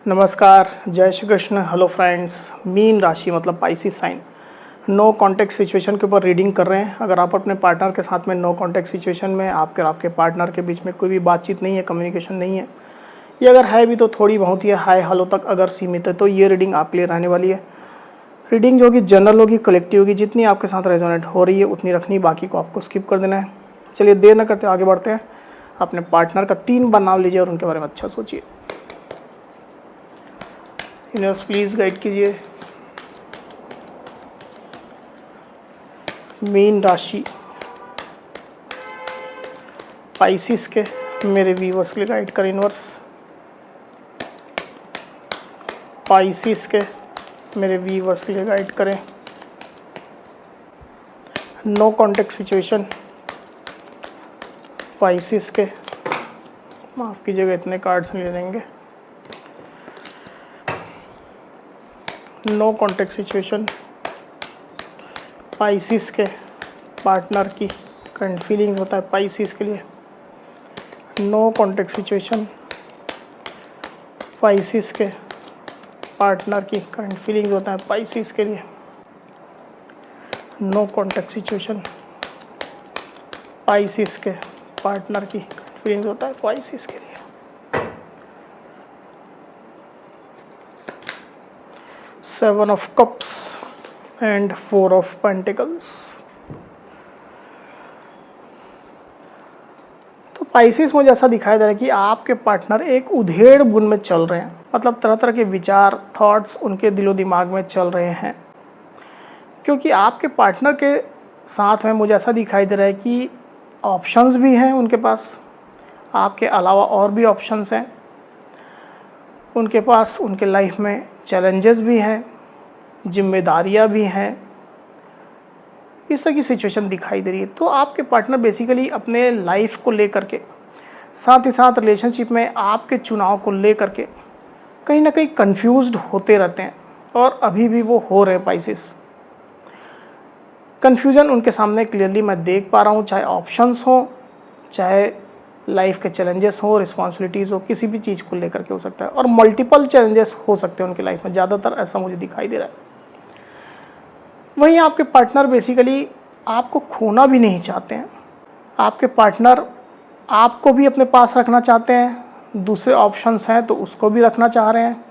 नमस्कार, जय Shri Krishna. Hello friends, मीन राशि मतलब Pisces sign no contact situation के ऊपर रीडिंग कर रहे हैं। अगर आप अपने पार्टनर के साथ में नो कॉन्टैक्ट सिचुएशन में आपके पार्टनर के बीच में कोई भी बातचीत नहीं है, कम्युनिकेशन नहीं है, ये अगर है भी तो थोड़ी बहुत ही हाई हालों तक अगर सीमित है, तो ये रीडिंग आपके लिए रहने वाली है। रीडिंग जो होगी जनरल होगी, कलेक्टिव होगी, जितनी आपके साथ रेजोनेट हो रही है उतनी रखनी, बाकी को आपको स्किप कर देना है। चलिए देर न करते आगे बढ़ते हैं। अपने पार्टनर का 3 बार नाम लीजिए और उनके बारे में अच्छा सोचिए। यूनिवर्स प्लीज़ गाइड कीजिए। मीन राशि पाइसिस के मेरे व्यूअर्स के लिए गाइड करें यूनिवर्स। पाइसिस के मेरे व्यूअर्स के लिए गाइड करें। नो कॉन्टैक्ट सिचुएशन पाइसिस के, माफ़ कीजिएगा इतने कार्ड्स नहीं लेंगे। नो कॉन्टैक्ट सिचुएशन पाइसिस के पार्टनर की करंट फीलिंग्स होता है पाइसिस के लिए। नो कॉन्टैक्ट सिचुएशन पाइसिस के पार्टनर की करंट फीलिंग्स होता है पाइसिस के लिए। नो कॉन्टैक्ट सिचुएशन पाइसिस के पार्टनर की करंट फीलिंग्स होता है पाइसिस के लिए। Seven of cups and 4 of pentacles. तो पाइसिस मुझे ऐसा दिखाई दे रहा है कि आपके पार्टनर एक उधेड़ बुन में चल रहे हैं, मतलब तरह तरह के विचार, थॉट्स उनके दिलो दिमाग में चल रहे हैं। क्योंकि आपके पार्टनर के साथ में मुझे ऐसा दिखाई दे रहा है कि ऑप्शंस भी हैं उनके पास, आपके अलावा और भी ऑप्शंस हैं उनके पास। उनके लाइफ में चैलेंजेस भी हैं, जिम्मेदारियां भी हैं, इस तरह की सिचुएशन दिखाई दे रही है। तो आपके पार्टनर बेसिकली अपने लाइफ को लेकर के, साथ ही साथ रिलेशनशिप में आपके चुनाव को लेकर के कहीं ना कहीं कंफ्यूज्ड होते रहते हैं, और अभी भी वो हो रहे हैं पाइसिस। कन्फ्यूजन उनके सामने क्लियरली मैं देख पा रहा हूँ, चाहे ऑप्शंस हो, चाहे लाइफ के चैलेंजेस हो, रिस्पॉन्सिबिलिटीज़ हो, किसी भी चीज़ को लेकर के हो सकता है। और मल्टीपल चैलेंजेस हो सकते हैं उनकी लाइफ में, ज़्यादातर ऐसा मुझे दिखाई दे रहा है। वहीं आपके पार्टनर बेसिकली आपको खोना भी नहीं चाहते हैं। आपके पार्टनर आपको भी अपने पास रखना चाहते हैं, दूसरे ऑप्शंस हैं तो उसको भी रखना चाह रहे हैं।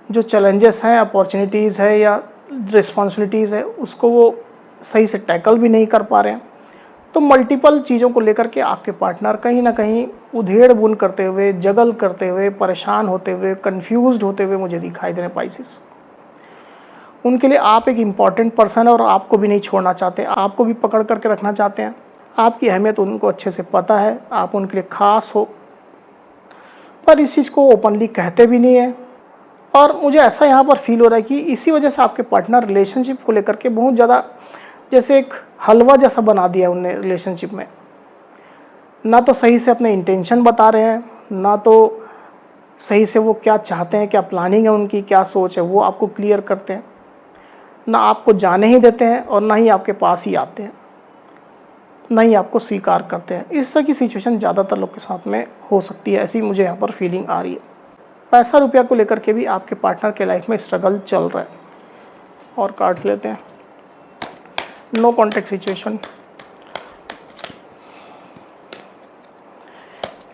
जो चैलेंजेस हैं, अपॉर्चुनिटीज़ है या रिस्पॉन्सिबिलिटीज़ है, उसको वो सही से टैकल भी नहीं कर पा रहे हैं। तो मल्टीपल चीज़ों को लेकर के आपके पार्टनर कहीं ना कहीं उधेड़ बुन करते हुए, जगल करते हुए, परेशान होते हुए, कंफ्यूज्ड होते हुए मुझे दिखाई दे रहे हैं पाइसिस। उनके लिए आप एक इम्पॉर्टेंट पर्सन है और आपको भी नहीं छोड़ना चाहते, आपको भी पकड़ करके रखना चाहते हैं। आपकी अहमियत उनको अच्छे से पता है, आप उनके लिए ख़ास हो, पर इस चीज़ को ओपनली कहते भी नहीं है। और मुझे ऐसा यहाँ पर फील हो रहा है कि इसी वजह से आपके पार्टनर रिलेशनशिप को लेकर के बहुत ज़्यादा जैसे एक हलवा जैसा बना दिया है उनने रिलेशनशिप में। ना तो सही से अपने इंटेंशन बता रहे हैं, ना तो सही से वो क्या चाहते हैं, क्या प्लानिंग है उनकी, क्या सोच है, वो आपको क्लियर करते हैं। ना आपको जाने ही देते हैं और ना ही आपके पास ही आते हैं, ना ही आपको स्वीकार करते हैं। इस तरह की सिचुएशन ज़्यादातर लोग के साथ में हो सकती है, ऐसी मुझे यहाँ पर फीलिंग आ रही है। पैसा रुपया को लेकर के भी आपके पार्टनर के लाइफ में स्ट्रगल चल रहा है। और कार्ड्स लेते हैं। नो कॉन्टैक्ट सिचुएशन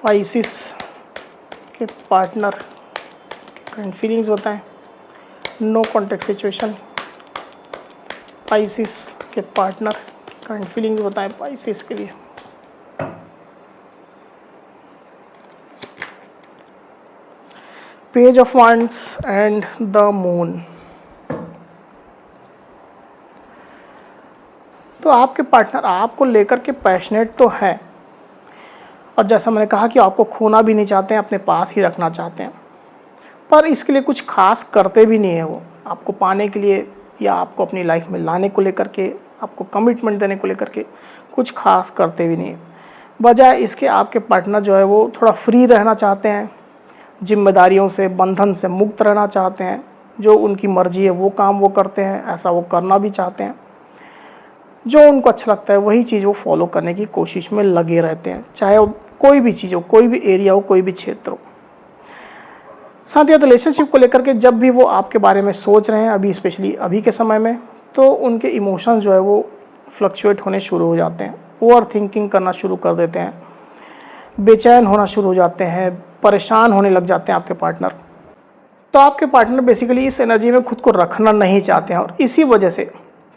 पाइसिस के पार्टनर करंट फीलिंग्स बताएं। नो कॉन्टैक्ट सिचुएशन पाइसिस के पार्टनर करंट फीलिंग्स बताएं पाइसिस के लिए। Page of wands and the moon. तो आपके पार्टनर आपको लेकर के पैशनेट तो है, और जैसा मैंने कहा कि आपको खोना भी नहीं चाहते हैं, अपने पास ही रखना चाहते हैं, पर इसके लिए कुछ खास करते भी नहीं है। वो आपको पाने के लिए या आपको अपनी लाइफ में लाने को लेकर के, आपको कमिटमेंट देने को लेकर के कुछ खास करते भी नहीं है। बजाय इसके आपके पार्टनर जो है वो थोड़ा फ्री रहना चाहते हैं, जिम्मेदारियों से, बंधन से मुक्त रहना चाहते हैं। जो उनकी मर्जी है वो काम वो करते हैं, ऐसा वो करना भी चाहते हैं। जो उनको अच्छा लगता है वही चीज़ वो फॉलो करने की कोशिश में लगे रहते हैं, चाहे वो कोई भी चीज़ हो, कोई भी एरिया हो, कोई भी क्षेत्र हो। साथ ही रिलेशनशिप को लेकर के जब भी वो आपके बारे में सोच रहे हैं, अभी स्पेशली अभी के समय में, तो उनके इमोशंस जो है वो फ्लक्चुएट होने शुरू हो जाते हैं, ओवर थिंकिंग करना शुरू कर देते हैं, बेचैन होना शुरू हो जाते हैं, परेशान होने लग जाते हैं आपके पार्टनर। तो आपके पार्टनर बेसिकली इस एनर्जी में खुद को रखना नहीं चाहते हैं और इसी वजह से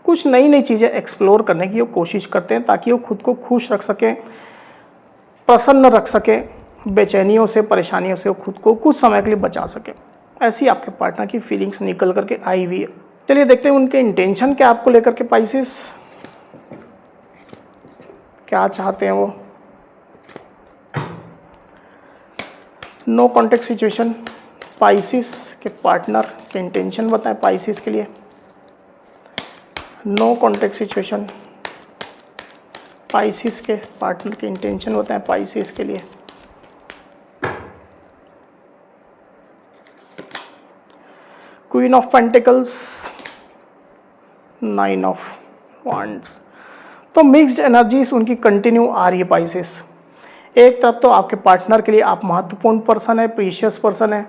कुछ नई नई चीज़ें एक्सप्लोर करने की वो कोशिश करते हैं ताकि वो खुद को खुश रख सकें, प्रसन्न रख सकें, बेचैनियों से, परेशानियों से वो खुद को कुछ समय के लिए बचा सकें। ऐसी आपके पार्टनर की फीलिंग्स निकल करके आई हुई है। चलिए देखते हैं उनके इंटेंशन क्या आपको लेकर के, पाइसेस क्या चाहते हैं वो। नो कॉन्टेक्ट सिचुएशन, पाइसेस के पार्टनर के इंटेंशन बताएं पाइसेस के लिए। नो कॉन्टेक्ट सिचुएशन, पाइसेस के पार्टनर के इंटेंशन बताएं पाइसेस के लिए। Queen of pentacles, 9 of wands. तो मिक्स्ड एनर्जीज उनकी कंटिन्यू आ रही है पाइसेस। एक तरफ तो आपके पार्टनर के लिए आप महत्वपूर्ण पर्सन है, प्रीशियस पर्सन है,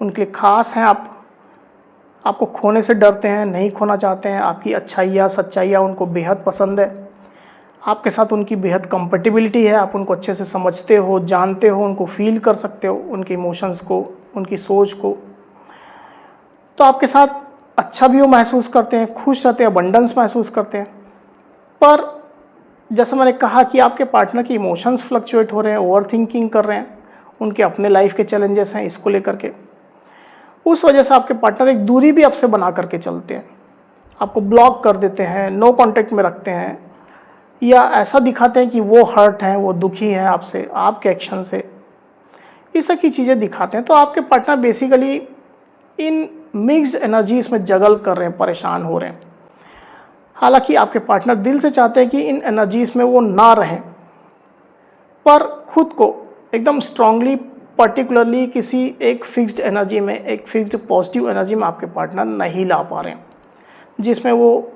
उनके लिए खास हैं आप, आपको खोने से डरते हैं, नहीं खोना चाहते हैं, आपकी अच्छाइयाँ सच्चाइयाँ उनको बेहद पसंद है, आपके साथ उनकी बेहद कंपेटिबिलिटी है, आप उनको अच्छे से समझते हो, जानते हो, उनको फील कर सकते हो, उनके इमोशंस को, उनकी सोच को। तो आपके साथ अच्छा भी वो महसूस करते हैं, खुश रहते हैं, अबंडेंस महसूस करते हैं। पर जैसा मैंने कहा कि आपके पार्टनर के इमोशंस फ्लक्चुएट हो रहे हैं, ओवर थिंकिंग कर रहे हैं, उनके अपने लाइफ के चैलेंजेस हैं इसको लेकर के, उस वजह से आपके पार्टनर एक दूरी भी आपसे बना करके चलते हैं, आपको ब्लॉक कर देते हैं, नो कांटेक्ट में रखते हैं, या ऐसा दिखाते हैं कि वो हर्ट हैं, वो दुखी हैं आपसे, आपके एक्शन से, इस तरह की चीज़ें दिखाते हैं। तो आपके partner basically in mixed energies में जगल कर रहे हैं, परेशान हो रहे हैं। हालांकि आपके पार्टनर दिल से चाहते हैं कि इन एनर्जीज में वो ना रहें, पर खुद को एकदम स्ट्रांगली, पर्टिकुलरली किसी एक फिक्स्ड एनर्जी में, एक फिक्स्ड पॉजिटिव एनर्जी में आपके पार्टनर नहीं ला पा रहे हैं, जिसमें वो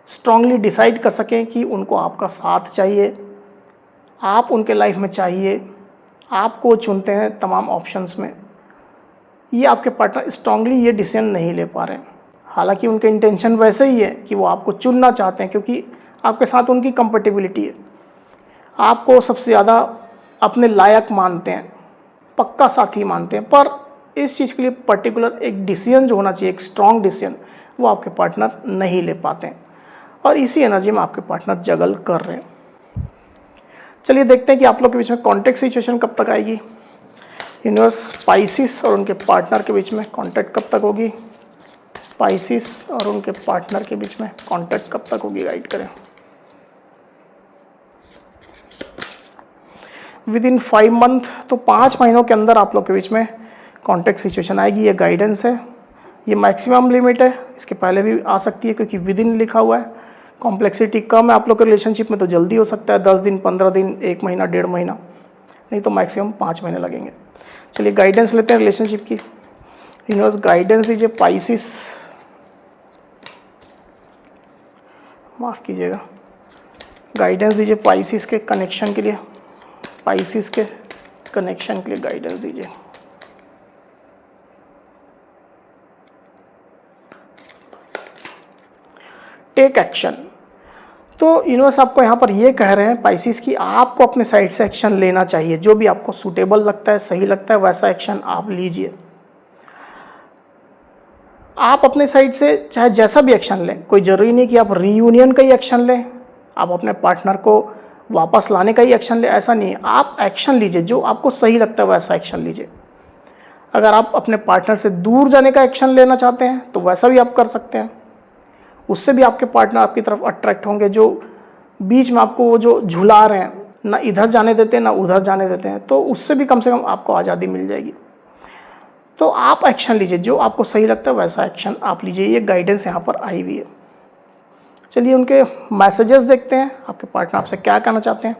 स्ट्रांगली डिसाइड कर सकें कि उनको आपका साथ चाहिए, आप उनके लाइफ में चाहिए, आपको चुनते हैं तमाम ऑप्शंस में। ये आपके पार्टनर स्ट्रांगली ये डिसीजन नहीं ले पा रहे हैं। हालांकि उनके इंटेंशन वैसे ही है कि वो आपको चुनना चाहते हैं, क्योंकि आपके साथ उनकी कंपेटिबिलिटी है, आपको सबसे ज़्यादा अपने लायक मानते हैं, पक्का साथी मानते हैं। पर इस चीज़ के लिए पर्टिकुलर एक डिसीजन जो होना चाहिए, एक स्ट्रॉन्ग डिसीजन, वो आपके पार्टनर नहीं ले पाते हैं और इसी एनर्जी में आपके पार्टनर जगल कर रहे हैं। चलिए देखते हैं कि आप लोग के बीच में कॉन्टैक्ट सिचुएशन कब तक आएगी। यूनिवर्स पाइसिस और उनके पार्टनर के बीच में कॉन्टैक्ट कब तक होगी, पाइसिस और उनके पार्टनर के बीच में कॉन्टैक्ट कब तक होगी, गाइड करें। विद इन 5 मंथ, तो 5 महीनों के अंदर आप लोग के बीच में कॉन्टैक्ट सिचुएशन आएगी। ये गाइडेंस है, ये मैक्सिमम लिमिट है, इसके पहले भी आ सकती है क्योंकि विद इन लिखा हुआ है। कॉम्प्लेक्सिटी कम है आप लोग के रिलेशनशिप में तो जल्दी हो सकता है, 10 दिन, 15 दिन, 1 महीना, 1.5 महीना, नहीं तो मैक्सिमम 5 महीने लगेंगे। चलिए गाइडेंस लेते हैं रिलेशनशिप की। यूनिवर्स गाइडेंस दीजिए पाइसिस, माफ़ कीजिएगा, गाइडेंस दीजिए पाइसिस के कनेक्शन के लिए, पाइसिस के कनेक्शन के लिए गाइडेंस दीजिए। Take action. तो यूनिवर्स आपको यहाँ पर ये कह रहे हैं पाइसिस कि आपको अपने साइड से एक्शन लेना चाहिए, जो भी आपको सूटेबल लगता है, सही लगता है, वैसा एक्शन आप लीजिए। आप अपने साइड से चाहे जैसा भी एक्शन लें, कोई ज़रूरी नहीं कि आप रीयूनियन का ही एक्शन लें, आप अपने पार्टनर को वापस लाने का ही एक्शन लें, ऐसा नहीं है। आप एक्शन लीजिए, जो आपको सही लगता है वैसा एक्शन लीजिए। अगर आप अपने पार्टनर से दूर जाने का एक्शन लेना चाहते हैं तो वैसा भी आप कर सकते हैं, उससे भी आपके पार्टनर आपकी तरफ अट्रैक्ट होंगे। जो बीच में आपको वो जो झुला रहे हैं, ना इधर जाने देते हैं ना उधर जाने देते हैं, तो उससे भी कम से कम आपको आज़ादी मिल जाएगी। तो आप एक्शन लीजिए, जो आपको सही लगता है वैसा एक्शन आप लीजिए। ये गाइडेंस यहाँ पर आई हुई है। चलिए उनके मैसेजेस देखते हैं, आपके पार्टनर आपसे क्या कहना चाहते हैं।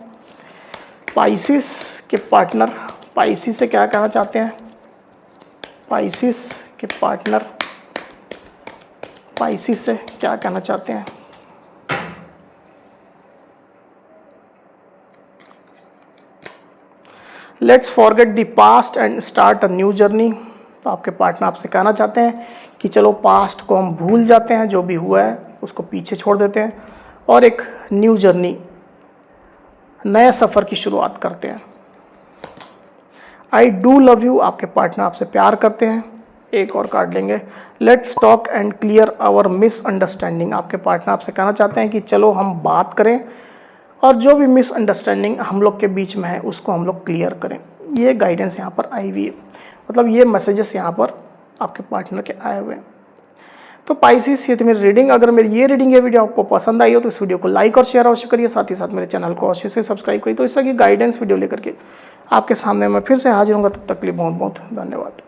पाइसिस के पार्टनर पाइसिस से क्या कहना चाहते हैं, पाइसिस के पार्टनर पाइसिस से क्या कहना चाहते हैं। Let's forget the past and start a new journey. तो आपके पार्टनर आपसे कहना चाहते हैं कि चलो पास्ट को हम भूल जाते हैं, जो भी हुआ है उसको पीछे छोड़ देते हैं और एक न्यू जर्नी, नए सफ़र की शुरुआत करते हैं। आई डू लव यू, आपके पार्टनर आपसे प्यार करते हैं। एक और कार्ड लेंगे, let's talk and clear our misunderstanding, आपके पार्टनर आपसे कहना चाहते हैं कि चलो हम बात करें और जो भी मिसअंडरस्टैंडिंग हम लोग के बीच में है उसको हम लोग क्लियर करें। ये गाइडेंस यहाँ पर आई हुई है, मतलब ये मैसेजेस यहाँ पर आपके पार्टनर के आए हुए हैं। तो पाइसिस, ये थी मेरी रीडिंग। अगर मेरी ये रीडिंग, ये वीडियो आपको पसंद आई हो तो इस वीडियो को लाइक और शेयर अवश्य करिए, साथ ही साथ मेरे चैनल को अवश्य से सब्सक्राइब करिए। तो इस तरह की गाइडेंस वीडियो लेकर के आपके सामने मैं फिर से हाजिर हूँगा, तब तक के लिए बहुत बहुत धन्यवाद।